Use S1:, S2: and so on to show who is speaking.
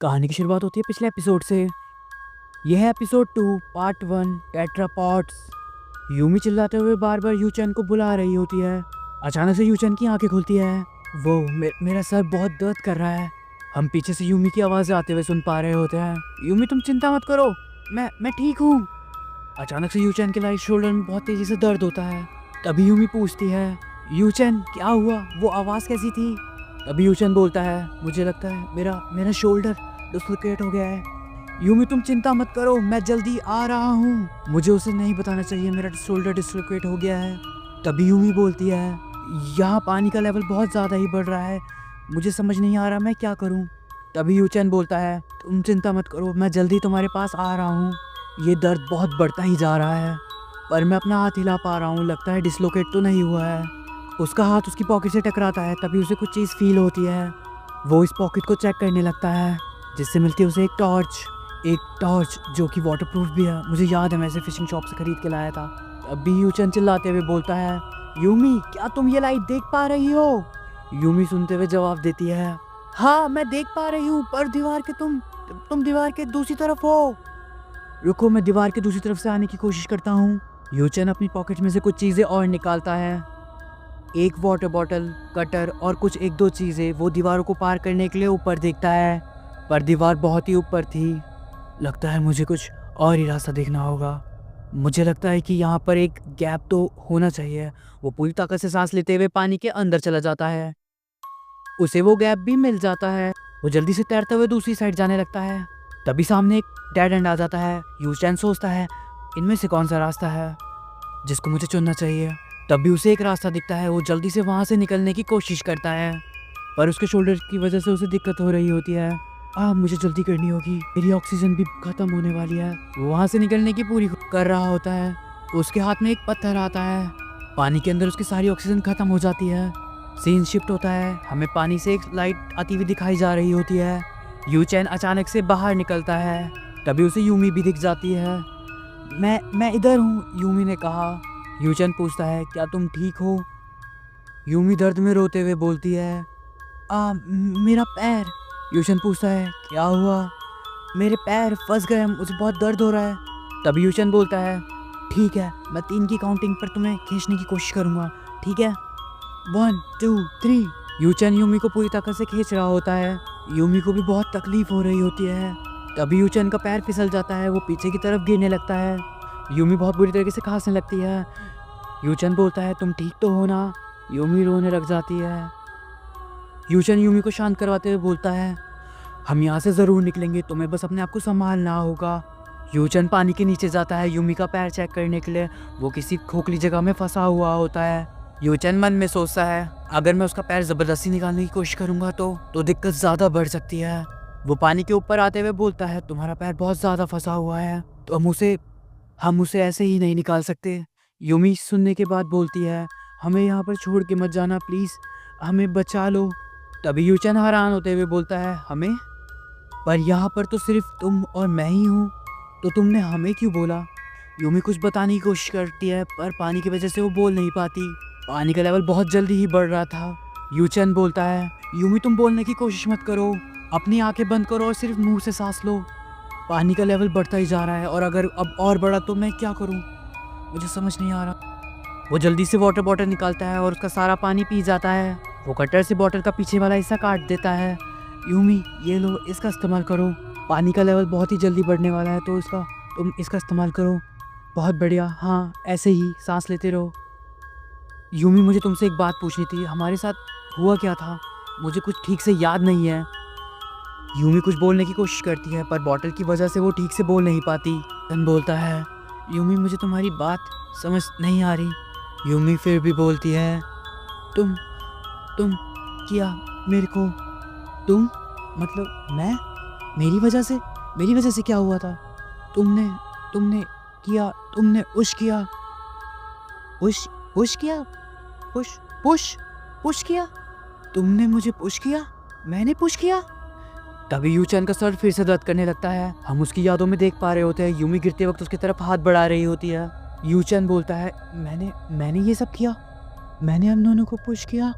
S1: कहानी की शुरुआत होती है पिछले एपिसोड से। यह है एपिसोड 2 पार्ट 1 टेट्रापॉड्स। यूमी चिल्लाते हुए बार बार यूचन को बुला रही होती है। अचानक से यूचन की आंखें खुलती है। वो मेरा सर बहुत दर्द कर रहा है। हम पीछे से यूमी की आवाज़ आते हुए सुन पा रहे होते हैं। यूमी तुम चिंता मत करो, मैं ठीक हूँ। अचानक से यूचन के राइट शोल्डर में बहुत तेज़ी से दर्द होता है। तभी यूमी पूछती है, यूचन क्या हुआ, वो आवाज़ कैसी थी? तभी यूचन बोलता है, मुझे लगता है मेरा शोल्डर डिस्लोकेट हो गया है। यूमी तुम चिंता मत करो, मैं जल्दी आ रहा हूँ। मुझे उसे नहीं बताना चाहिए मेरा शोल्डर डिस्लोकेट हो गया है। तभी यूमी बोलती है, यहाँ पानी का लेवल बहुत ज़्यादा ही बढ़ रहा है, मुझे समझ नहीं आ रहा मैं क्या करूँ। तभी यूचन बोलता है, तुम चिंता मत करो, मैं जल्दी तुम्हारे पास आ रहा हूँ। ये दर्द बहुत बढ़ता ही जा रहा है, पर मैं अपना हाथ हिला पा रहा हूँ, लगता है डिस्लोकेट तो नहीं हुआ है। उसका हाथ उसकी पॉकेट से टकराता है। तभी उसे कुछ चीज़ फील होती है। वो इस पॉकेट को चेक करने लगता है, जिससे मिलती है उसे एक टॉर्च जो कि वाटरप्रूफ भी है। मुझे याद है मैं इसे फिशिंग शॉप से खरीद के लाया था। अभी यूचन चिल्लाते हुए बोलता है, यूमी क्या तुम ये लाइट देख पा रही हो? यूमी सुनते हुए जवाब देती है, हाँ मैं देख पा रही हूँ, पर दीवार के तुम दीवार के दूसरी तरफ हो। रुको, मैं दीवार के दूसरी तरफ से आने की कोशिश करता हूँ। यूचन अपनी पॉकेट में से कुछ चीज़ें और निकालता है, एक वाटर बॉटल, कटर और कुछ एक दो चीज़ें। वो दीवारों को पार करने के लिए ऊपर देखता है, पर दीवार बहुत ही ऊपर थी। लगता है मुझे कुछ और ही रास्ता देखना होगा। मुझे लगता है कि यहाँ पर एक गैप तो होना चाहिए। वो पूरी ताकत से सांस लेते हुए पानी के अंदर चला जाता है। उसे वो गैप भी मिल जाता है। वो जल्दी से तैरते हुए दूसरी साइड जाने लगता है। तभी सामने एक डेड एंड आ जाता है। यूचन सोचता है, इनमें से कौन सा रास्ता है जिसको मुझे चुनना चाहिए। तभी उसे एक रास्ता दिखता है। वो जल्दी से वहाँ से निकलने की कोशिश करता है, पर उसके शोल्डर की वजह से उसे दिक्कत हो रही होती है। मुझे जल्दी करनी होगी, मेरी ऑक्सीजन भी खत्म होने वाली है। वो वहाँ से निकलने की पूरी कर रहा होता है। उसके हाथ में एक पत्थर आता है। पानी के अंदर उसकी सारी ऑक्सीजन खत्म हो जाती है। सीन शिफ्ट होता है। हमें पानी से एक लाइट आती हुई दिखाई जा रही होती है। यूचन अचानक से बाहर निकलता है। तभी उसे यूमी भी दिख जाती है। मैं इधर हूँ, यूमी ने कहा। यूचन पूछता है, क्या तुम ठीक हो? यूमी दर्द में रोते हुए बोलती है, मेरा पैर। यूचन पूछता है, क्या हुआ? मेरे पैर फंस गए, मुझे बहुत दर्द हो रहा है। तभी यूचन बोलता है, ठीक है, मैं 3 की काउंटिंग पर तुम्हें खींचने की कोशिश करूँगा, ठीक है? 1 2 3। यूचन यूमी को पूरी ताकत से खींच रहा होता है। यूमी को भी बहुत तकलीफ हो रही होती है। तभी यूचन का पैर फिसल जाता है। वो पीछे की तरफ गिरने लगता है। यूमी बहुत बुरी तरीके से खांसने लगती है। यूचन बोलता है, तुम ठीक तो हो ना? यूमी रोने लग जाती है। यूचन यूमी को शांत करवाते हुए बोलता है, हम यहाँ से ज़रूर निकलेंगे, तुम्हें बस अपने आप को संभालना होगा। यूचन पानी के नीचे जाता है यूमी का पैर चेक करने के लिए। वो किसी खोखली जगह में फंसा हुआ होता है। यूचन मन में सोचता है, अगर मैं उसका पैर ज़बरदस्ती निकालने की कोशिश करूँगा तो दिक्कत ज़्यादा बढ़ सकती है। वो पानी के ऊपर आते हुए बोलता है, तुम्हारा पैर बहुत ज़्यादा फंसा हुआ है, तो हम उसे ऐसे ही नहीं निकाल सकते। यूमी सुनने के बाद बोलती है, हमें यहाँ पर छोड़ के मत जाना प्लीज़, हमें बचा लो। तभी यूचन हैरान होते हुए बोलता है, हमें? पर यहाँ पर तो सिर्फ तुम और मैं ही हूँ, तो तुमने हमें क्यों बोला? यूमी कुछ बताने की कोशिश करती है, पर पानी की वजह से वो बोल नहीं पाती। पानी का लेवल बहुत जल्दी ही बढ़ रहा था। यूचन बोलता है, यूमी तुम बोलने की कोशिश मत करो, अपनी आंखें बंद करो और सिर्फ मुंह से सांस लो। पानी का लेवल बढ़ता ही जा रहा है, और अगर अब और बढ़ा तो मैं क्या करूँ, मुझे समझ नहीं आ रहा। वो जल्दी से वाटर बॉटल निकालता है और उसका सारा पानी पी जाता है। वो कटर से बॉटल का पीछे वाला हिस्सा काट देता है। यूमी ये लो, इसका इस्तेमाल करो, पानी का लेवल बहुत ही जल्दी बढ़ने वाला है, तो तुम इसका इस्तेमाल करो। बहुत बढ़िया, हाँ ऐसे ही सांस लेते रहो। यूमी मुझे तुमसे एक बात पूछनी थी, हमारे साथ हुआ क्या था, मुझे कुछ ठीक से याद नहीं है। यूमी कुछ बोलने की कोशिश करती है, पर बॉटल की वजह से वो ठीक से बोल नहीं पाती। तन बोलता है, यूमी मुझे तुम्हारी बात समझ नहीं आ रही। यूमी फिर भी बोलती है, तुम किया मेरे को, तुम मतलब मैं? मेरी वजह से क्या हुआ था? तुमने किया, तुमने पुश किया, पुश किया, तुमने मुझे पुश किया, मैंने पुश किया। तभी यूचन का सर फिर से दर्द करने लगता है। हम उसकी यादों में देख पा रहे होते हैं, यूमी गिरते वक्त उसकी तरफ हाथ बढ़ा रही होती है। यूचन बोलता है, मैंने ये सब किया, मैंने हम दोनों को पुश किया।